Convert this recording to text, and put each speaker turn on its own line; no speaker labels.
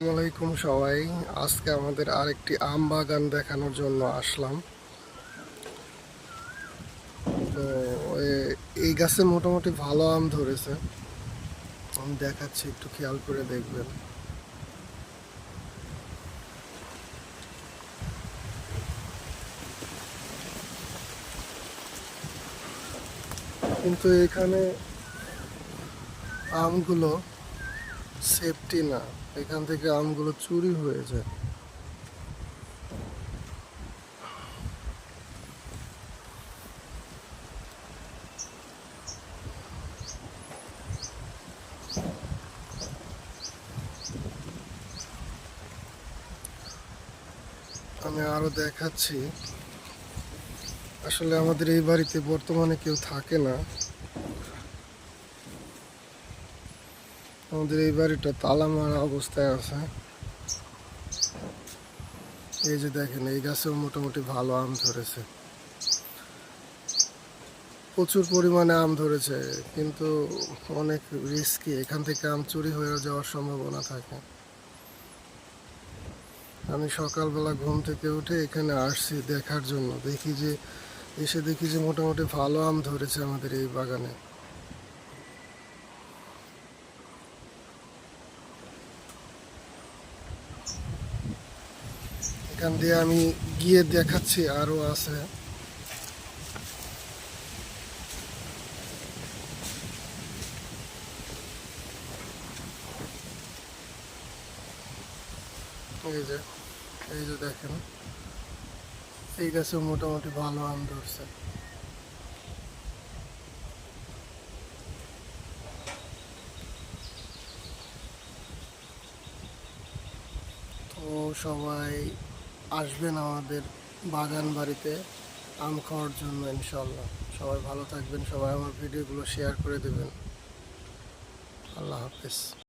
আসসালামাইকুম সবাই। আজকে আমাদের আরেকটি আম বাগান দেখানোর জন্য আসলাম। তো এই গাছে মোটামুটি ভালো আম ধরেছে। আমি দেখাচ্ছি, একটু খেয়াল করে দেখবেন। কিন্তু এখানে আমগুলো সেফটি না, এখান থেকে আমগুলো চুরি হয়ে যায়। আমি আরো দেখাচ্ছি। আসলে আমাদের এই বাড়িতে বর্তমানে কেউ থাকে না। আমাদের এই বাড়িটা তালা মারা অবস্থায় আছে। এই যে দেখেন, এই গাছেও মোটামুটি ভালো আম ধরেছে, প্রচুর পরিমাণে আম ধরেছে, কিন্তু অনেক রিস্কি, এখান থেকে আম চুরি হয়ে যাওয়ার সম্ভাবনা থাকে। আমি সকালবেলা ঘুম থেকে উঠে এখানে আসছি দেখার জন্য, দেখি যে মোটামুটি ভালো আম ধরেছে আমাদের এই বাগানে। এখান দিয়ে আমি গিয়ে দেখাচ্ছি, আরো আছে। এই যে এই যে দেখেন, এই গাছে মোটামুটি ভালো আম ধরছে। তো সবাই আসবেন আমাদের বাগান বাড়িতে আম খাওয়ার জন্য ইনশাল্লাহ। সবাই ভালো থাকবেন, সবাই আমার ভিডিওগুলো শেয়ার করে দেবেন। আল্লাহ হাফেজ।